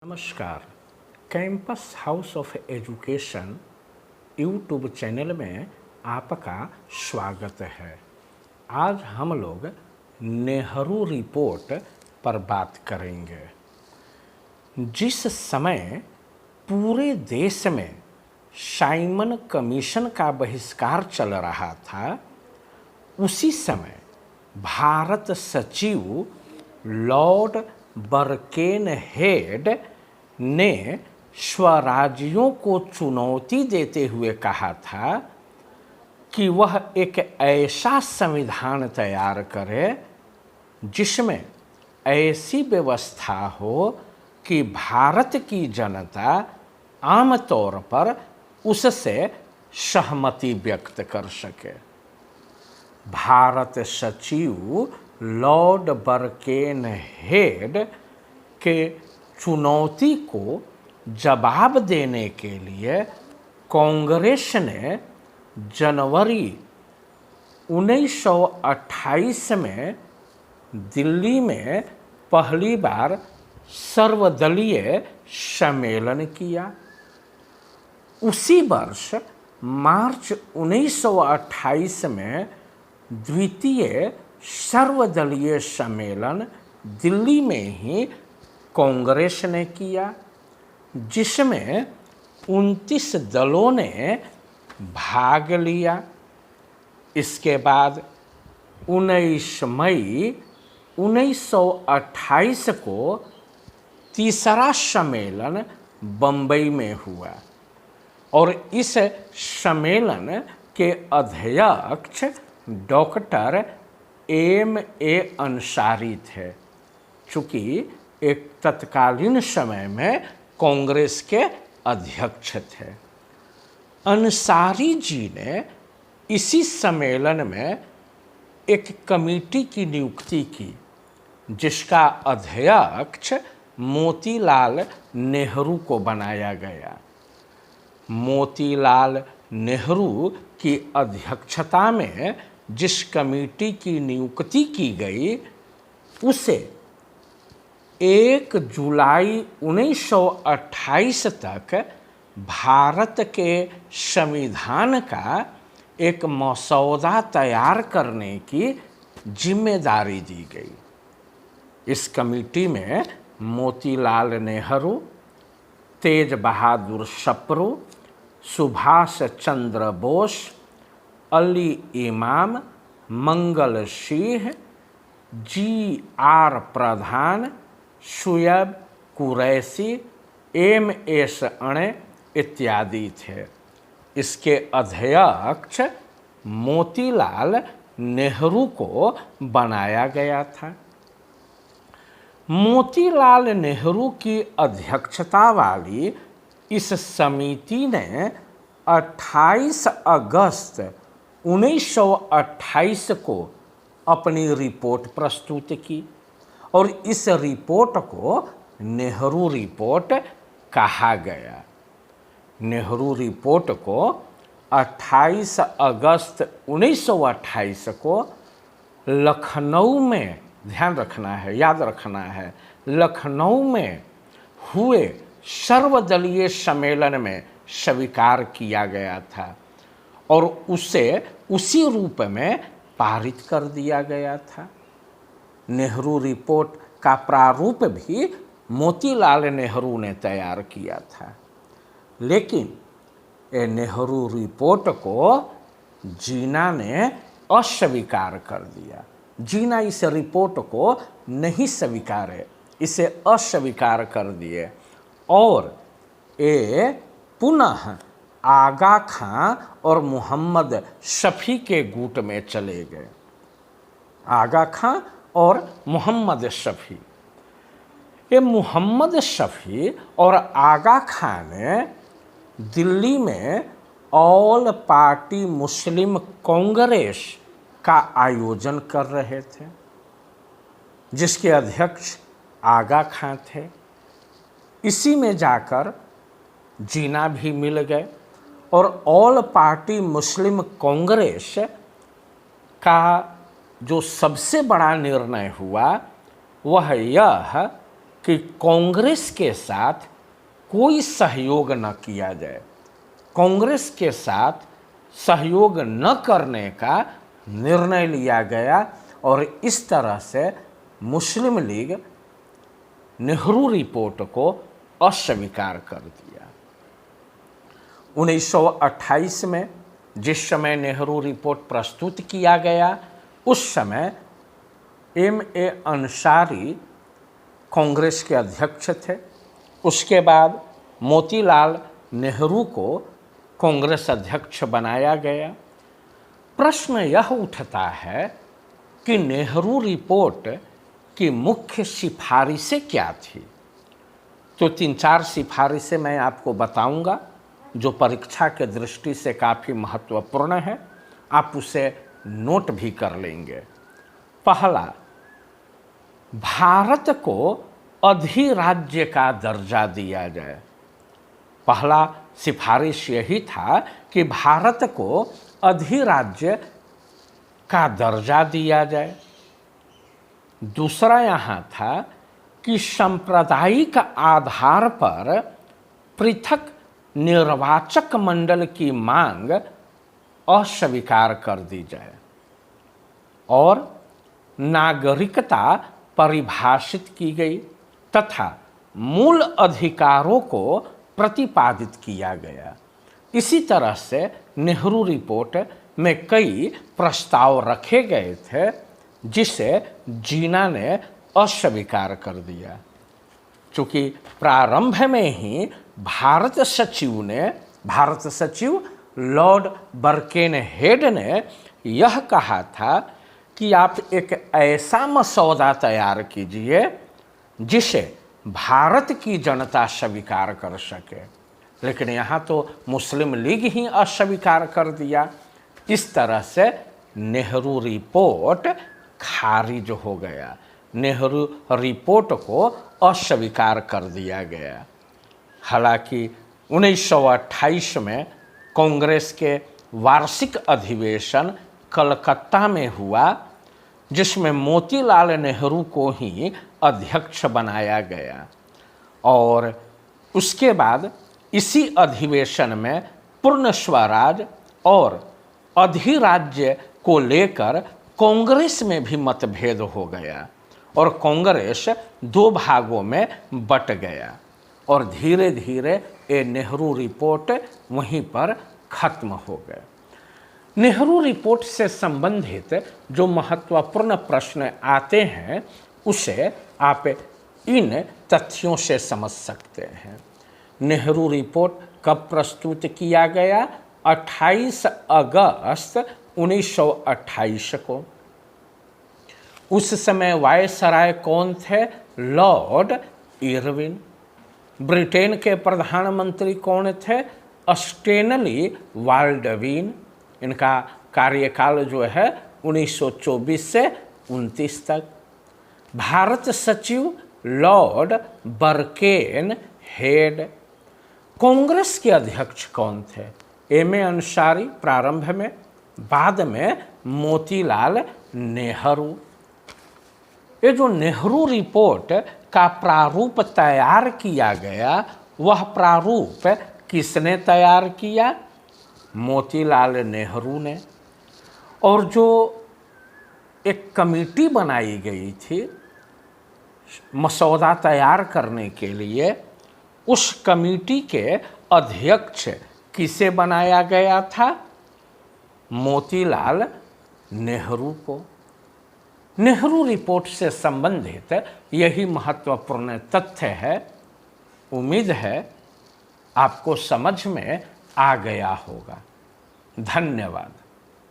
नमस्कार। Campus house of education YouTube channel में आपका स्वागत है। आज हम लोग नेहरू रिपोर्ट पर बात करेंगे। जिस समय पूरे देश में साइमन कमीशन का बहिष्कार चल रहा था, उसी समय भारत सचिव लॉर्ड बर्केनहेड ने स्वराज्यों को चुनौती देते हुए कहा था कि वह एक ऐसा संविधान तैयार करे जिसमें ऐसी व्यवस्था हो कि भारत की जनता आमतौर पर उससे सहमति व्यक्त कर सके। भारत सचिव लॉर्ड बर्केनहेड के चुनौती को जवाब देने के लिए कांग्रेस ने जनवरी 1928 में दिल्ली में पहली बार सर्वदलीय सम्मेलन किया। उसी वर्ष मार्च 1928 में द्वितीय सर्वदलीय सम्मेलन दिल्ली में ही कांग्रेस ने किया, जिसमें 29 दलों ने भाग लिया। इसके बाद 19 मई 1928 को तीसरा सम्मेलन बम्बई में हुआ और इस सम्मेलन के अध्यक्ष डॉक्टर M.A. अंसारी थे, चूँकि एक तत्कालीन समय में कांग्रेस के अध्यक्ष थे। अंसारी जी ने इसी सम्मेलन में एक कमेटी की नियुक्ति की, जिसका अध्यक्ष मोतीलाल नेहरू को बनाया गया। मोतीलाल नेहरू की अध्यक्षता में जिस कमेटी की नियुक्ति की गई, उसे 1 जुलाई 1928 तक भारत के संविधान का एक मसौदा तैयार करने की जिम्मेदारी दी गई। इस कमेटी में मोतीलाल नेहरू, तेज बहादुर सप्रू, सुभाष चंद्र बोस, अली इमाम, मंगल सिंह, G.R. प्रधान, शुएब कुरैशी, M.S. अणे इत्यादि थे। इसके अध्यक्ष मोतीलाल नेहरू को बनाया गया था। मोतीलाल नेहरू की अध्यक्षता वाली इस समिति ने 28 अगस्त 1928 को अपनी रिपोर्ट प्रस्तुत की और इस रिपोर्ट को नेहरू रिपोर्ट कहा गया। नेहरू रिपोर्ट को 28 अगस्त 1928 को लखनऊ में, ध्यान रखना है, याद रखना है, लखनऊ में हुए सर्वदलीय सम्मेलन में स्वीकार किया गया था और उसे उसी रूप में पारित कर दिया गया था। नेहरू रिपोर्ट का प्रारूप भी मोतीलाल नेहरू ने तैयार किया था, लेकिन ये नेहरू रिपोर्ट को जीना ने अस्वीकार कर दिया। जीना इस रिपोर्ट को नहीं स्वीकारे, इसे अस्वीकार कर दिए और ये पुनः आगा खां और मोहम्मद शफी के गुट में चले गए। आगा खां और मोहम्मद शफी, ये मोहम्मद शफी और आगा खां ने दिल्ली में ऑल पार्टी मुस्लिम कांग्रेस का आयोजन कर रहे थे, जिसके अध्यक्ष आगा खां थे। इसी में जाकर जीना भी मिल गए और ऑल पार्टी मुस्लिम कांग्रेस का जो सबसे बड़ा निर्णय हुआ वह यह कि कांग्रेस के साथ कोई सहयोग न किया जाए, कांग्रेस के साथ सहयोग न करने का निर्णय लिया गया और इस तरह से मुस्लिम लीग नेहरू रिपोर्ट को अस्वीकार कर दिया। 1928 में जिस समय नेहरू रिपोर्ट प्रस्तुत किया गया, उस समय M.A. अंसारी कांग्रेस के अध्यक्ष थे। उसके बाद मोतीलाल नेहरू को कांग्रेस अध्यक्ष बनाया गया। प्रश्न यह उठता है कि नेहरू रिपोर्ट की मुख्य सिफारिशें क्या थी। तो 3-4 सिफारिशें मैं आपको बताऊंगा जो परीक्षा के दृष्टि से काफ़ी महत्वपूर्ण है, आप उसे नोट भी कर लेंगे। पहला, भारत को अधिराज्य का दर्जा दिया जाए। पहला सिफारिश यही था कि भारत को अधिराज्य का दर्जा दिया जाए। दूसरा यहाँ था कि सांप्रदायिक आधार पर पृथक निर्वाचक मंडल की मांग अस्वीकार कर दी जाए और नागरिकता परिभाषित की गई तथा मूल अधिकारों को प्रतिपादित किया गया। इसी तरह से नेहरू रिपोर्ट में कई प्रस्ताव रखे गए थे जिसे जीना ने अस्वीकार कर दिया। चूँकि प्रारंभ में ही भारत सचिव लॉर्ड बर्केनहेड ने यह कहा था कि आप एक ऐसा मसौदा तैयार कीजिए जिसे भारत की जनता स्वीकार कर सके, लेकिन यहाँ तो मुस्लिम लीग ही अस्वीकार कर दिया। इस तरह से नेहरू रिपोर्ट खारिज हो गया, नेहरू रिपोर्ट को अस्वीकार कर दिया गया। हालांकि 1928 में कांग्रेस के वार्षिक अधिवेशन कलकत्ता में हुआ, जिसमें मोतीलाल नेहरू को ही अध्यक्ष बनाया गया और उसके बाद इसी अधिवेशन में पूर्ण स्वराज और अधिराज्य को लेकर कांग्रेस में भी मतभेद हो गया और कांग्रेस 2 भागों में बट गया और धीरे धीरे ये नेहरू रिपोर्ट वहीं पर खत्म हो गया। नेहरू रिपोर्ट से संबंधित जो महत्वपूर्ण प्रश्न आते हैं उसे आप इन तथ्यों से समझ सकते हैं। नेहरू रिपोर्ट कब प्रस्तुत किया गया? 28 अगस्त 1928 को। उस समय वायसराय कौन थे? Lord Irwin. ब्रिटेन के प्रधानमंत्री कौन थे? Stanley Baldwin. इनका कार्यकाल जो है 1924 से 29 तक। भारत सचिव लॉर्ड बर्केनहेड। कांग्रेस के अध्यक्ष कौन थे? M.A. अंसारी प्रारंभ में, बाद में मोतीलाल नेहरू। ये जो नेहरू रिपोर्ट का प्रारूप तैयार किया गया, वह प्रारूप किसने तैयार किया? मोतीलाल नेहरू ने। और जो एक कमेटी बनाई गई थी मसौदा तैयार करने के लिए, उस कमेटी के अध्यक्ष किसे बनाया गया था? मोतीलाल नेहरू को। नेहरू रिपोर्ट से संबंधित यही महत्वपूर्ण तथ्य है। उम्मीद है आपको समझ में आ गया होगा। धन्यवाद।